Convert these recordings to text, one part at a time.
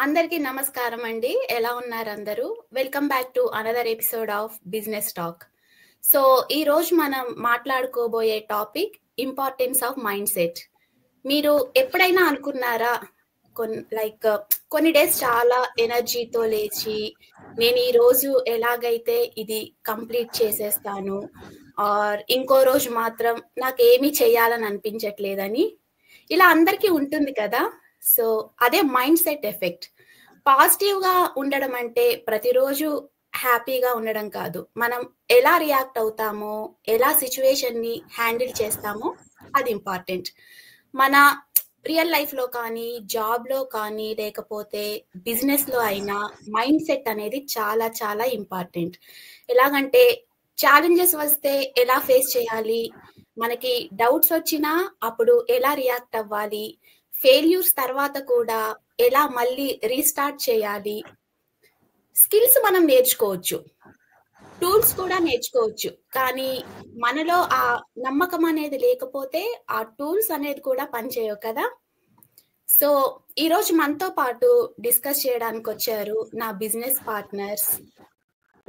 అందరికీ నమస్కారం అండి. ఎలా ఉన్నారు అందరూ? Welcome back to another episode of business talk. So ఈరోజు మనం మాట్లాడుకోబోయే topic importance of mind set. మీరు ఎప్పుడైనా అనుకున్నారా కొన్ని డేస్ చాలా ఎనర్జీతో లేచి నేను ఈ రోజు ఎలాగైతే ఇది కంప్లీట్ చేసేస్తాను ఆర్ ఇంకో రోజు మాత్రం నాకు ఏమీ చేయాలని అనిపించట్లేదని ఇలా అందరికీ ఉంటుంది కదా. సో అదే మైండ్ సెట్ ఎఫెక్ట్. పాజిటివ్ గా ఉండడం అంటే ప్రతిరోజు హ్యాపీగా ఉండడం కాదు, మనం ఎలా రియాక్ట్ అవుతామో, ఎలా సిచ్యువేషన్ ని హ్యాండిల్ చేస్తామో అది ఇంపార్టెంట్. మన రియల్ లైఫ్ లో కానీ, జాబ్ లో కానీ, లేకపోతే బిజినెస్ లో అయినా మైండ్ సెట్ అనేది చాలా చాలా ఇంపార్టెంట్. ఎలాగంటే ఛాలెంజెస్ వస్తే ఎలా ఫేస్ చేయాలి, మనకి డౌట్స్ వచ్చినా అప్పుడు ఎలా రియాక్ట్ అవ్వాలి, ఫెయిల్యూర్స్ తర్వాత కూడా ఎలా మళ్ళీ రీస్టార్ట్ చేయాలి, స్కిల్స్ మనం నేర్చుకోవచ్చు, టూల్స్ కూడా నేర్చుకోవచ్చు. కానీ మనలో ఆ నమ్మకం అనేది లేకపోతే ఆ టూల్స్ అనేది కూడా పనిచేయవు కదా. సో ఈరోజు మనతో పాటు డిస్కస్ చేయడానికి వచ్చారు నా business partners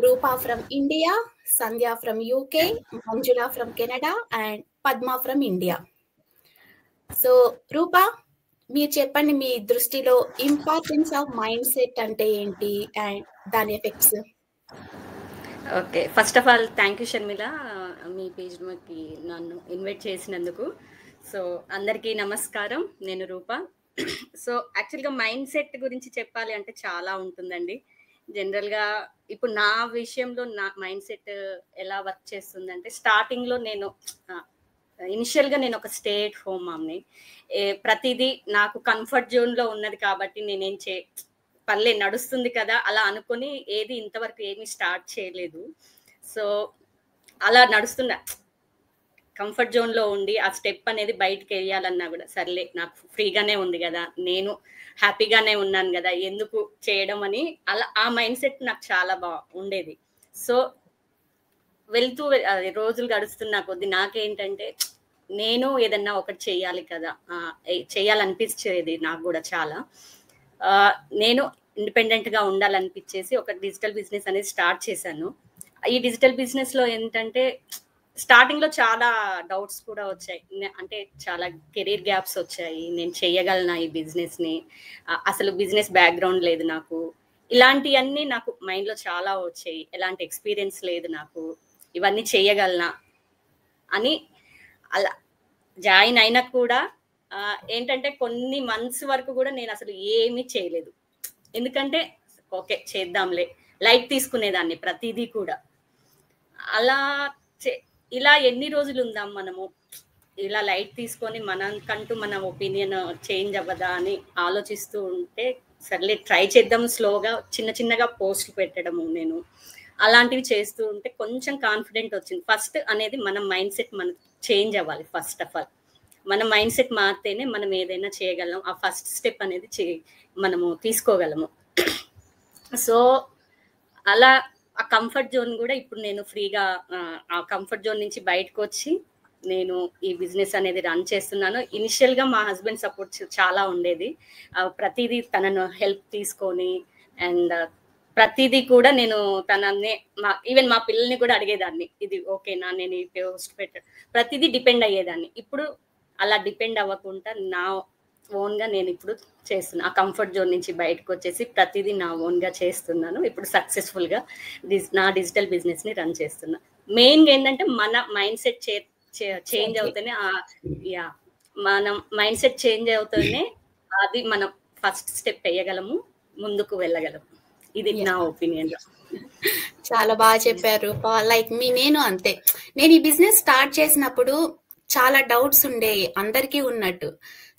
Rupa from India, Sandhya from UK, Manjula from Canada and Padma from India. So Rupa, మీరు చెప్పండి, మీ దృష్టిలో ఇంపార్టెన్స్ ఆఫ్ మైండ్ సెట్ అంటే ఏంటి అండ్ దాని effects. Okay, first of all thank you Sharmila, మీ పేజ్కి నన్ను ఇన్వైట్ చేసినందుకు. సో అందరికీ నమస్కారం, నేను రూప. సో యాక్చువల్గా మైండ్ సెట్ గురించి చెప్పాలి అంటే చాలా ఉంటుందండి. జనరల్గా ఇప్పుడు నా విషయంలో నా మైండ్ సెట్ ఎలా వర్క్ చేస్తుందంటే, స్టార్టింగ్లో ఇనిషియల్గా నేను ఒక స్టే ఎట్ హోమ్ మామ్ని. ప్రతిదీ నాకు కంఫర్ట్ జోన్లో ఉన్నది కాబట్టి నేనేం పర్లే నడుస్తుంది కదా అలా అనుకుని ఏది ఇంతవరకు ఏమీ స్టార్ట్ చేయలేదు. సో అలా నడుస్తున్నా, కంఫర్ట్ జోన్లో ఉండి ఆ స్టెప్ అనేది బయటకు వేయాలన్నా కూడా సర్లే నాకు ఫ్రీగానే ఉంది కదా, నేను హ్యాపీగానే ఉన్నాను కదా, ఎందుకు చేయడం అని అలా ఆ మైండ్ సెట్ నాకు చాలా ఉండేది. సో వెళ్తూ రోజులు గడుస్తున్నా కొద్ది నాకేంటంటే నేను ఏదన్నా ఒకటి చేయాలి కదా, చేయాలనిపించేది నాకు కూడా చాలా. నేను ఇండిపెండెంట్గా ఉండాలనిపించేసి ఒక డిజిటల్ బిజినెస్ అనేది స్టార్ట్ చేశాను. ఈ డిజిటల్ బిజినెస్లో ఏంటంటే స్టార్టింగ్లో చాలా డౌట్స్ కూడా వచ్చాయి, అంటే చాలా కెరీర్ గ్యాప్స్ వచ్చాయి. నేను చేయగలనా ఈ బిజినెస్ని, అసలు బిజినెస్ బ్యాక్గ్రౌండ్ లేదు నాకు, ఇలాంటివన్నీ నాకు మైండ్లో చాలా వచ్చాయి. ఎలాంటి ఎక్స్పీరియన్స్ లేదు నాకు, ఇవన్నీ చేయగలనా అని. అలా జాయిన్ అయినా కూడా ఏంటంటే కొన్ని మంత్స్ వరకు కూడా నేను అసలు ఏమీ చేయలేదు. ఎందుకంటే ఓకే చేద్దాంలే, లైట్ తీసుకునేదాన్ని ప్రతిదీ కూడా. అలా ఇలా ఎన్ని రోజులు ఉందాం మనము, ఇలా లైట్ తీసుకొని మనకంటూ మన ఒపీనియన్ చేంజ్ అవ్వదా అని ఆలోచిస్తూ ఉంటే సర్లే ట్రై చేద్దాం, స్లోగా చిన్న చిన్నగా పోస్టులు పెట్టడము నేను అలాంటివి చేస్తూ ఉంటే కొంచెం కాన్ఫిడెంట్ వచ్చింది. ఫస్ట్ అనేది మన మైండ్ సెట్ మనకు చేంజ్ అవ్వాలి. ఫస్ట్ ఆఫ్ ఆల్ మన మైండ్ సెట్ మారితేనే మనం ఏదైనా చేయగలం, ఆ ఫస్ట్ స్టెప్ అనేది మనము తీసుకోగలము. సో అలా ఆ కంఫర్ట్ జోన్ కూడా ఇప్పుడు నేను ఫ్రీగా ఆ కంఫర్ట్ జోన్ నుంచి బయటకు వచ్చి నేను ఈ బిజినెస్ అనేది రన్ చేస్తున్నాను. ఇనిషియల్గా మా హస్బెండ్ సపోర్ట్ చాలా ఉండేది, ప్రతిదీ తనను హెల్ప్ తీసుకొని అండ్ ప్రతిదీ కూడా నేను తనన్నే ఈవెన్ మా పిల్లల్ని కూడా అడిగేదాన్ని, ఇది ఓకేనా, నేను ఈ పోస్ట్ ప్రతిదీ డిపెండ్ అయ్యేదాన్ని. ఇప్పుడు అలా డిపెండ్ అవ్వకుండా నా ఓన్గా నేను ఇప్పుడు చేస్తున్నా. ఆ కంఫర్ట్ జోన్ నుంచి బయటకు వచ్చేసి ప్రతిదీ నా ఓన్గా చేస్తున్నాను. ఇప్పుడు సక్సెస్ఫుల్గా నా డిజిటల్ బిజినెస్ని రన్ చేస్తున్నా. మెయిన్గా ఏంటంటే మన మైండ్ సెట్ చేంజ్ అవుతేనే, మనం మైండ్ సెట్ చేంజ్ అవుతూనే అది మనం ఫస్ట్ స్టెప్ వేయగలము, ముందుకు వెళ్ళగలము. ఇది నా ఒపీనియన్. చాలా బాగా చెప్పారు. లైక్ నేను అంతే, నేను ఈ బిజినెస్ స్టార్ట్ చేసినప్పుడు చాలా డౌట్స్ ఉండేవి, అందరికీ ఉన్నట్టు.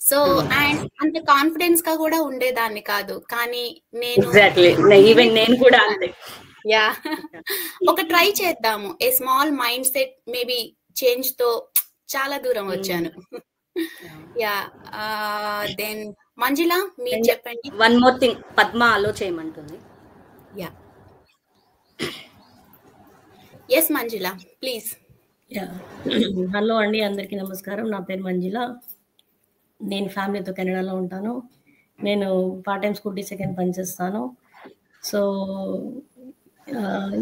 సో అండ్ అంత కాన్ఫిడెన్స్ గా కూడా ఉండేదాన్ని కాదు. కానీ నేను కూడా అంతే, ఒక ట్రై చేద్దాము, a small mind set maybe change తో చాలా దూరం వచ్చాను. దెన్ మంజుల, మీరు చెప్పండి. One more thing, Padma allow చేయమంటుంది. Yes Manjula, please. హలో అండి, అందరికీ నమస్కారం. నా పేరు మంజుల, నేను ఫ్యామిలీతో కెనడాలో ఉంటాను. నేను పార్ట్ టైం స్కూల్ టీచర్ కింద పనిచేస్తాను. సో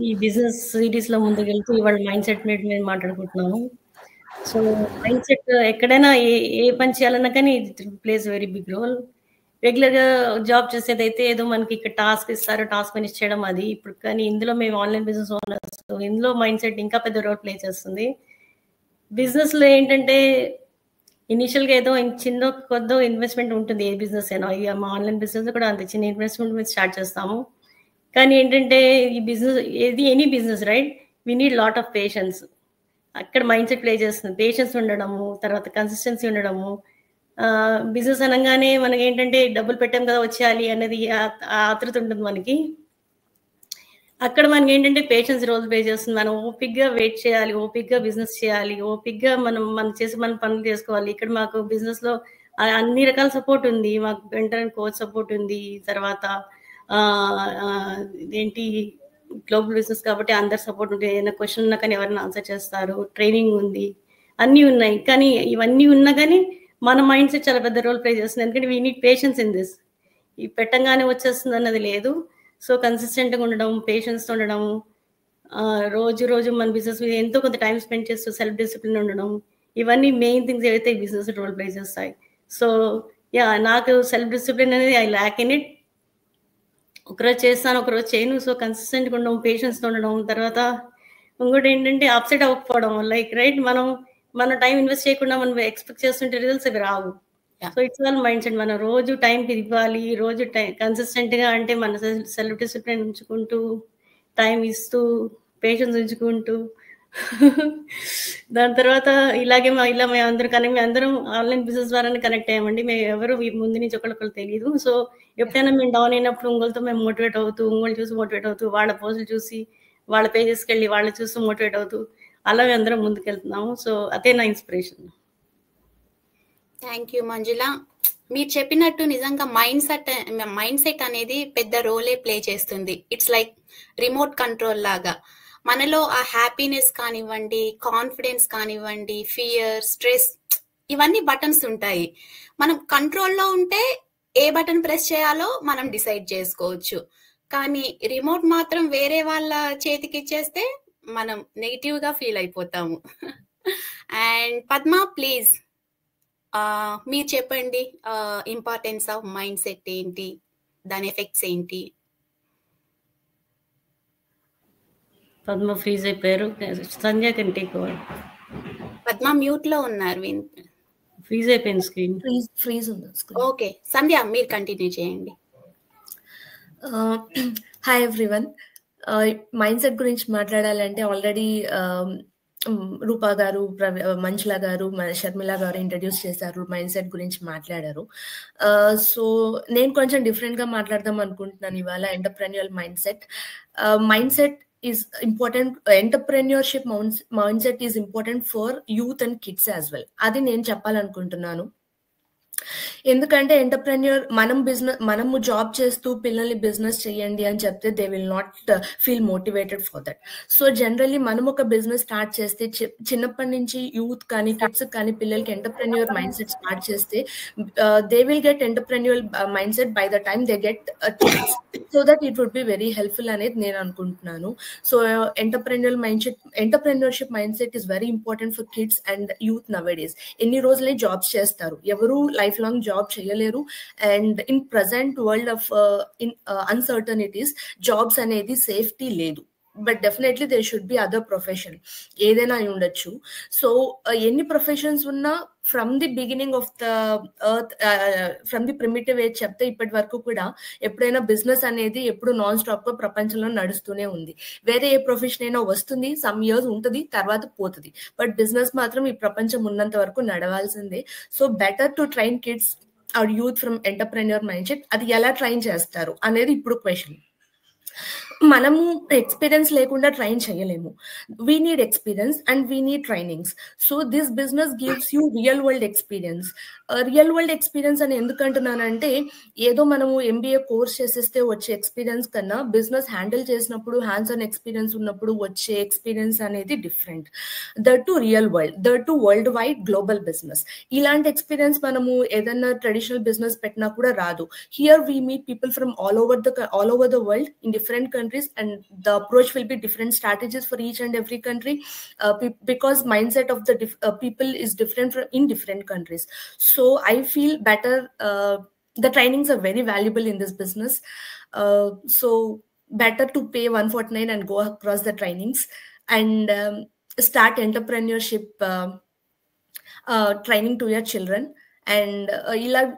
ఈ బిజినెస్ సిరీస్లో ముందుకెళ్తూ ఇవాళ మైండ్ సెట్ మీద నేను మాట్లాడుకుంటున్నాను. సో మైండ్ సెట్ ఎక్కడైనా ఏ పని చేయాలన్నా కానీ it plays very big role. రెగ్యులర్గా జాబ్ చేసేదైతే ఏదో మనకి ఇక్కడ టాస్క్ ఇస్తారు, టాస్క్ ఫినిష్ చేయడం అది. ఇప్పుడు కానీ ఇందులో మేము ఆన్లైన్ బిజినెస్ ఓనర్స్, ఇందులో మైండ్ సెట్ ఇంకా పెద్ద రోల్ ప్లే చేస్తుంది. బిజినెస్లో ఏంటంటే ఇనిషియల్గా ఏదో చిన్న కొద్దో ఇన్వెస్ట్మెంట్ ఉంటుంది ఏ బిజినెస్ అయినా. మా ఆన్లైన్ బిజినెస్ కూడా అంత చిన్న ఇన్వెస్ట్మెంట్ మీద స్టార్ట్ చేస్తాము. కానీ ఏంటంటే ఈ business any business right, we need lot of patience. అక్కడ మైండ్ సెట్ ప్లే చేస్తుంది. పేషెన్స్ ఉండడము, తర్వాత కన్సిస్టెన్సీ ఉండడము. బిజినెస్ అనగానే మనకి ఏంటంటే డబ్బులు పెట్టాం కదా వచ్చేయాలి అనేది ఆతృత ఉంటుంది మనకి. అక్కడ మనకి ఏంటంటే పేషెన్స్ రోల్ ప్లే చేస్తుంది. మనం ఓపిక్గా వెయిట్ చేయాలి, ఓపిక్గా బిజినెస్ చేయాలి, ఓపిక్గా మనం చేసి మన పనులు చేసుకోవాలి. ఇక్కడ మాకు బిజినెస్లో అన్ని రకాల సపోర్ట్ ఉంది. మాకు వెంటనే కోచ్ సపోర్ట్ ఉంది. తర్వాత ఇదేంటి గ్లోబల్ బిజినెస్ కాబట్టి అందరు సపోర్ట్ ఉంటుంది. ఏదైనా క్వశ్చన్ ఉన్నా కానీ ఎవరైనా ఆన్సర్ చేస్తారు. ట్రైనింగ్ ఉంది, అన్నీ ఉన్నాయి. కానీ ఇవన్నీ ఉన్నా కానీ మన మైండ్ సెట్ చాలా పెద్ద రోల్ ప్లే చేస్తుంది. ఎందుకంటే we need patience in this. ఈ పెట్టంగానే వచ్చేస్తుంది అన్నది లేదు. సో కన్సిస్టెంట్గా ఉండడం, పేషెన్స్తో ఉండడం, రోజు మన బిజినెస్ మీద ఎంతో కొంత టైం స్పెండ్ చేస్తూ సెల్ఫ్ డిసిప్లిన్ ఉండడం, ఇవన్నీ మెయిన్ థింగ్స్ ఏవైతే ఈ బిజినెస్ రోల్ ప్లే చేస్తాయి. సో నాకు సెల్ఫ్ డిసిప్లిన్ అనేది ఐ ల్యాక్ ఇన్ ఇట్. ఒకరోజు చేస్తాను, ఒకరోజు చేయను. సో కన్సిస్టెంట్గా ఉండడం, పేషెన్స్తో ఉండడం. తర్వాత ఇంకోటి ఏంటంటే అప్సెట్ అవ్వకపోవడం. లైక్ రైట్, మన టైం ఇన్వెస్ట్ చేయకుండా మనం ఎక్స్పెక్ట్ చేస్తుంటే రిజల్ట్స్ అవి రావు. So it's all mind set. మనం రోజు టైంకి ఇవ్వాలి, రోజు కన్సిస్టెంట్గా అంటే మన సెల్ఫ్ డిసిప్లిన్ ఉంచుకుంటూ, టైం ఇస్తూ, పేషెన్స్ ఉంచుకుంటూ దాని తర్వాత ఇలాగే మేము అందరం ఆన్లైన్ బిజినెస్ ద్వారానే కనెక్ట్ అయ్యామండి. మేము ఎవరు ముందు నుంచి ఒకళ్ళొకరు తెలియదు. సో ఎప్పుడైనా మేము డౌన్ అయినప్పుడు ఇంకోళ్ళతో మేము మోటివేట్ అవుతూ, ఇంకోళ్ళు చూసి మోటివేట్ అవుతూ, వాళ్ళ పోస్టులు చూసి వాళ్ళ పేజెస్కి వెళ్ళి వాళ్ళ చూసి మోటివేట్ అవుతూ అలా అందరం ముందుకెళ్తున్నాము. సో అదే నా ఇన్స్పిరేషన్. థ్యాంక్ యూ మంజుల. మీరు చెప్పినట్టు నిజంగా మైండ్ సెట్ అనేది పెద్ద రోలే ప్లే చేస్తుంది. ఇట్స్ లైక్ రిమోట్ కంట్రోల్ లాగా. మనలో ఆ హ్యాపీనెస్ కానివ్వండి, కాన్ఫిడెన్స్ కానివ్వండి, ఫియర్, స్ట్రెస్, ఇవన్నీ బటన్స్ ఉంటాయి. మనం కంట్రోల్లో ఉంటే ఏ బటన్ ప్రెస్ చేయాలో మనం డిసైడ్ చేసుకోవచ్చు. కానీ రిమోట్ మాత్రం వేరే వాళ్ళ చేతికి ఇచ్చేస్తే మనం నెగిటివ్ గా ఫీల్ అయిపోతాము. అండ్ పద్మ ప్లీజ్ మీరు చెప్పండి, ఇంపార్టెన్స్ ఆఫ్ మైండ్ సెట్ ఏంటి, దాని ఎఫెక్ట్స్ ఏంటి? పద్మ ఫ్రీజ్ అయిపోయారు. Sanjay can take over. Padma mute లో ఉన్నారు. ఫ్రీజ్ అయిపోయింది స్క్రీన్. ఫ్రీజ్ ఉంది. ఓకే సంధ్య మీరు కంటిన్యూ చేయండి. Hi everyone. మైండ్ సెట్ గురించి మాట్లాడాలంటే ఆల్రెడీ రూపా గారు, మంజుల గారు, షర్మిల గారు ఇంట్రడ్యూస్ చేశారు, మైండ్ సెట్ గురించి మాట్లాడారు. సో నేను కొంచెం డిఫరెంట్ గా మాట్లాడదాం అనుకుంటున్నాను ఇవాళ. Entrepreneur mind set is important. Entrepreneurship mindset is important for youth and kids as well. అది నేను చెప్పాలనుకుంటున్నాను. ఎందుకంటే మనము జాబ్ చేస్తూ పిల్లల్ని బిజినెస్ చేయండి అని చెప్తే they will not feel motivated for that. So generally మనం ఒక బిజినెస్ స్టార్ట్ చేస్తే చిన్నప్పటి నుంచి యూత్ కానీ కిడ్స్ కానీ పిల్లలకి ఎంటర్ప్రెన్యూర్ మైండ్ సెట్ స్టార్ట్ చేస్తే they will get entrepreneur mind set by the time they get kids. So that it would be very helpful అనేది నేను అనుకుంటున్నాను. సో entrepreneurship mindset is very important for kids and youth nowadays. ఎన్ని రోజులే jobs చేస్తారు, ఎవరు life long job చేయలేరు. And in present world of uncertainties jobs అనేది సేఫ్టీ లేదు. But definitely they should be other profession, ఏదైనా అయి ఉండొచ్చు. సో ఎన్ని ప్రొఫెషన్స్ ఉన్నా from the beginning of the earth, from the primitive age చెప్తే ఇప్పటి వరకు కూడా ఎప్పుడైనా బిజినెస్ అనేది ఎప్పుడు నాన్ స్టాప్ గా ప్రపంచంలో నడుస్తూనే ఉంది. వేరే ఏ ప్రొఫెషన్ అయినా వస్తుంది, సమ్ ఇయర్స్ ఉంటుంది, తర్వాత పోతుంది. బట్ బిజినెస్ మాత్రం ఈ ప్రపంచం ఉన్నంత వరకు నడవాల్సిందే. So better to train kids or youth from entrepreneur mind set. అది ఎలా ట్రైన్ చేస్తారు అనేది ఇప్పుడు క్వశ్చన్. మనము ఎక్స్పీరియన్స్ లేకుండా ట్రైన్ చేయలేము. We need experience and we need trainings. So this business gives you real world experience. Real world experience అని ఎందుకు అంటున్నానంటే, ఏదో మనము ఎంబీఏ కోర్స్ చేసేస్తే వచ్చే ఎక్స్పీరియన్స్ కన్నా బిజినెస్ హ్యాండిల్ చేసినప్పుడు హ్యాండ్స్ ఆన్ ఎక్స్పీరియన్స్ ఉన్నప్పుడు వచ్చే ఎక్స్పీరియన్స్ అనేది different. That to real world, that to world wide global business. ఇలాంటి ఎక్స్పీరియన్స్ మనము ఏదైనా ట్రెడిషనల్ బిజినెస్ పెట్టినా కూడా రాదు. Here we meet people from all over the world in different countries, and the approach will be different strategies for each and every country, because mindset of the people is different in different countries. So I feel better, the trainings are very valuable in this business, so better to pay 149 and go across the trainings and start entrepreneurship training to your children. And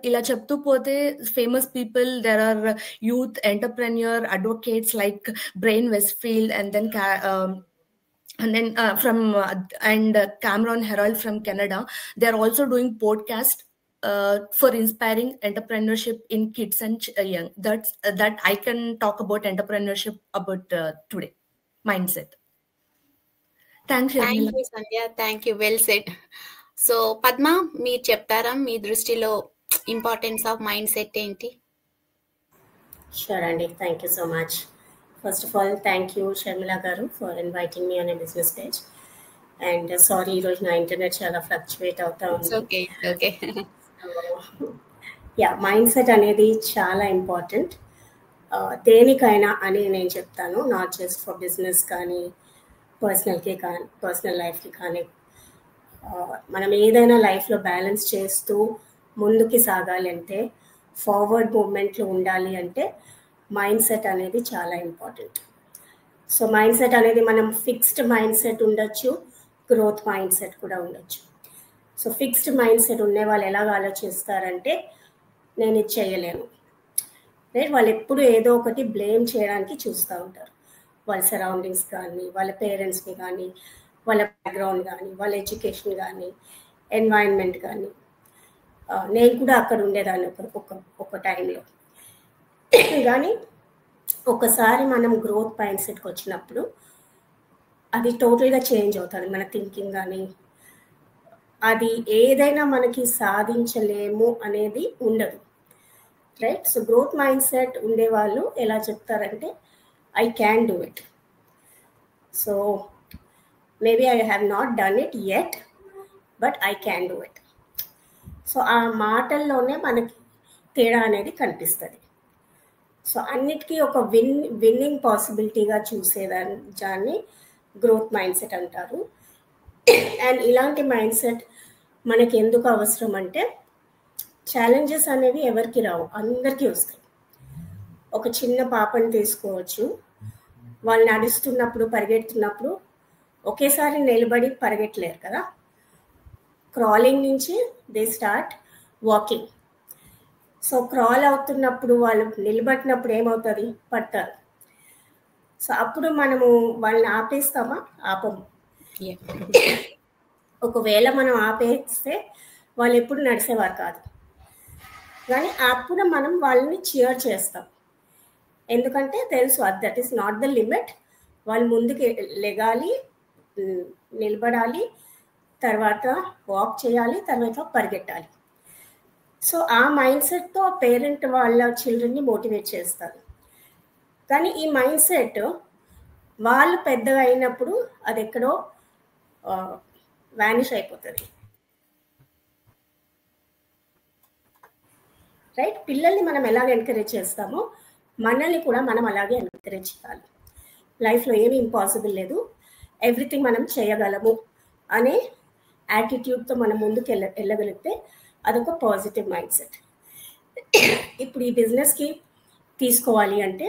ఇలా చెప్తూ పోతే famous people, there are youth entrepreneur advocates like Brian Westfield, and then Cameron Herold from Canada. They are also doing podcast for inspiring entrepreneurship in kids and young. That I can talk about entrepreneurship about today mindset. Thanks, Thank you, Sandhya. Thank you. Well said. So Padma, మీరు చెప్తారా మీ దృష్టిలో importance of mind set ఏంటి? Sure అండి, thank you so much. First of all thank you Sharmila గారు for inviting me on a business page. And sorry, ఈరోజు నా internet చాలా ఫ్లక్చువేట్ అవుతా ఉంది. ఓకే. యా, మైండ్ సెట్ అనేది చాలా ఇంపార్టెంట్ దేనికైనా అని నేను చెప్తాను. నాట్ జస్ట్ ఫర్ బిజినెస్ కానీ పర్సనల్ లైఫ్కి కానీ. మనం ఏదైనా లైఫ్లో బ్యాలెన్స్ చేస్తూ ముందుకి సాగాలి అంటే, ఫార్వర్డ్ మూవ్మెంట్లో ఉండాలి అంటే మైండ్ సెట్ అనేది చాలా ఇంపార్టెంట్. సో మైండ్ సెట్ అనేది మనం ఫిక్స్డ్ మైండ్ సెట్ ఉండొచ్చు, గ్రోత్ మైండ్ సెట్ కూడా ఉండొచ్చు. సో ఫిక్స్డ్ మైండ్ సెట్ ఉండే వాళ్ళు ఎలాగ ఆలోచిస్తారంటే, నేను ఇది చేయలేను, రైట్? వాళ్ళు ఎప్పుడు ఏదో ఒకటి బ్లేమ్ చేయడానికి చూస్తూ ఉంటారు. వాళ్ళ సరౌండింగ్స్ కానీ, వాళ్ళ పేరెంట్స్ని కానీ, వాళ్ళ బ్యాక్గ్రౌండ్ కానీ, వాళ్ళ ఎడ్యుకేషన్ కానీ, ఎన్వైరన్మెంట్ కానీ. నేను కూడా అక్కడ ఉండేదాన్ని ఒక టైంలో. కానీ ఒకసారి మనం గ్రోత్ మైండ్ సెట్కి వచ్చినప్పుడు అది టోటల్గా చేంజ్ అవుతుంది. మన థింకింగ్ కానీ, అది ఏదైనా మనకి సాధించలేము అనేది ఉండదు, right? So growth mind set ఉండేవాళ్ళు ఎలా చెప్తారంటే, I can do it. So maybe I have not done it yet, but I can do it. So ఆ మాటల్లోనే మనకి తేడా అనేది కనిపిస్తుంది. సో అన్నిటికీ ఒక విన్నింగ్ పాసిబిలిటీగా చూసేదాన్ని గ్రోత్ మైండ్ సెట్ అంటారు. అండ్ ఇలాంటి మైండ్ సెట్ మనకి ఎందుకు అవసరం అంటే, ఛాలెంజెస్ అనేవి ఎవరికి రావు, అందరికీ వస్తాయి. ఒక చిన్న పాపని తీసుకోవచ్చు, వాళ్ళు నడుస్తున్నప్పుడు పరిగెడుతున్నప్పుడు ఒకేసారి నిలబడి పరిగెట్టలేరు కదా. క్రాలింగ్ నుంచి they start walking. So crawl అవుతున్నప్పుడు వాళ్ళు నిలబడినప్పుడు ఏమవుతుంది, పడతారు. సో అప్పుడు మనము వాళ్ళని ఆపేస్తామా? ఆపము. ఒకవేళ మనం ఆపేస్తే వాళ్ళు ఎప్పుడు నడిచేవారు కాదు. కానీ అప్పుడు మనం వాళ్ళని చియర్ చేస్తాం, ఎందుకంటే తెలుసు that is not the limit. వాళ్ళు ముందుకు లెగాలి, నిలబడాలి, తర్వాత వాక్ చేయాలి, తర్వాత పరిగెట్టాలి. సో ఆ మైండ్ సెట్తో పేరెంట్ వాళ్ళ చిల్డ్రన్ని మోటివేట్ చేస్తారు. కానీ ఈ మైండ్ సెట్ వాళ్ళు పెద్దగా అయినప్పుడు అది ఎక్కడో వానిష్ అయిపోతుంది, రైట్? పిల్లల్ని మనం ఎలాగ ఎంకరేజ్ చేస్తామో మనల్ని కూడా మనం అలాగే ఎంకరేజ్ చేయాలి. లైఫ్లో ఏమీ ఇంపాసిబుల్ లేదు, ఎవ్రీథింగ్ మనం చేయగలము అనే యాటిట్యూడ్తో మనం ముందుకు వెళ్ళగలిగితే అదొక పాజిటివ్ మైండ్ సెట్. ఇప్పుడు ఈ బిజినెస్కి తీసుకోవాలి అంటే,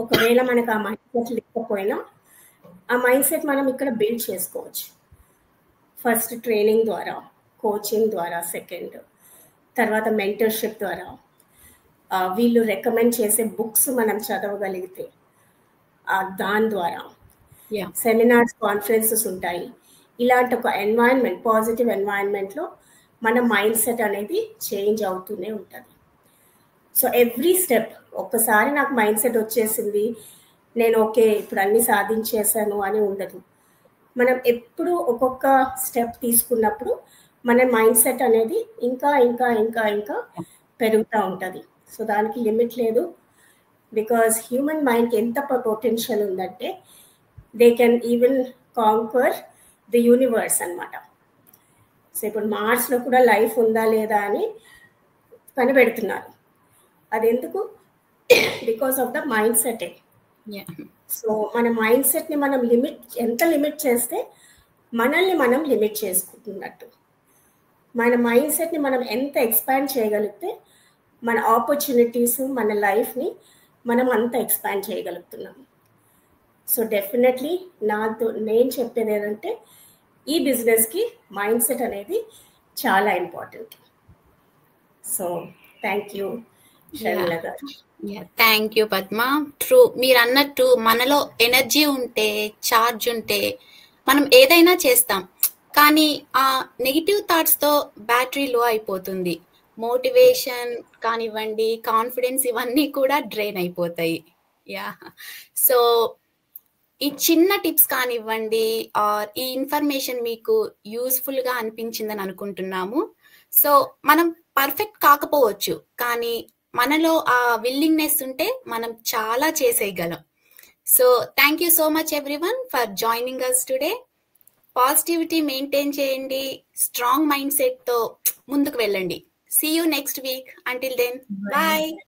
ఒకవేళ మనకు ఆ మైండ్ సెట్ లేకపోయినా ఆ మైండ్ సెట్ మనం ఇక్కడ బిల్డ్ చేసుకోవచ్చు. ఫస్ట్ ట్రైనింగ్ ద్వారా, కోచింగ్ ద్వారా, సెకండ్ తర్వాత మెంటర్షిప్ ద్వారా, వీళ్ళు రికమెండ్ చేసే బుక్స్ మనం చదవగలిగితే దాని ద్వారా, సెమినార్స్, కాన్ఫరెన్సెస్ ఉంటాయి. ఇలాంటి ఒక ఎన్వైరన్మెంట్, పాజిటివ్ ఎన్వైరన్మెంట్లో మన మైండ్ సెట్ అనేది చేంజ్ అవుతూనే ఉంటుంది. సో ఎవ్రీ స్టెప్, ఒక్కసారి నాకు మైండ్ సెట్ వచ్చేసింది, నేను ఓకే ఇప్పుడు అన్ని సాధించేసాను అని ఉండదు. మనం ఎప్పుడు ఒక్కొక్క స్టెప్ తీసుకున్నప్పుడు మన మైండ్ సెట్ అనేది ఇంకా ఇంకా ఇంకా ఇంకా పెరుగుతూ ఉంటుంది. సో దానికి లిమిట్ లేదు. బికాస్ హ్యూమన్ మైండ్కి ఎంత పొటెన్షియల్ ఉందంటే they can even canker the universe అనమాట. సో ఇప్పుడు మార్స్లో కూడా లైఫ్ ఉందా లేదా అని కనిపెడుతున్నారు. అది ఎందుకు? Because of the mind set. So మన మైండ్ సెట్ని మనం ఎంత లిమిట్ చేస్తే మనల్ని మనం లిమిట్ చేసుకుంటున్నట్టు. మన మైండ్ సెట్ని మనం ఎంత ఎక్స్పాండ్ చేయగలిగితే మన ఆపర్చునిటీస్, మన లైఫ్ని మనం అంత ఎక్స్పాండ్ చేయగలుగుతున్నాం. సో డెఫినెట్లీ నేను చెప్పేది ఏంటంటే ఈ బిజినెస్కి మైండ్ సెట్ అనేది చాలా important. So thank you Sharmila గారు. Thank you Padma. ట్రూ, మీరు అన్నట్టు మనలో ఎనర్జీ ఉంటే, చార్జ్ ఉంటే మనం ఏదైనా చేస్తాం. కానీ ఆ నెగిటివ్ థాట్స్తో బ్యాటరీ లో అయిపోతుంది. మోటివేషన్ కానివ్వండి, కాన్ఫిడెన్స్, ఇవన్నీ కూడా డ్రైన్ అయిపోతాయి. సో ఈ చిన్న టిప్స్ కానివ్వండి ఆర్ ఈ ఇన్ఫర్మేషన్ మీకు యూస్ఫుల్గా అనిపించిందని అనుకుంటున్నాము. సో మనం పర్ఫెక్ట్ కాకపోవచ్చు, కానీ మనలో ఆ విల్లింగ్నెస్ ఉంటే మనం చాలా చేసేయగలం. So thank you so much everyone for joining us today. Positivity maintain చేయండి, స్ట్రాంగ్ మైండ్ సెట్ తో ముందుకు వెళ్ళండి. See you next week. Until then, bye.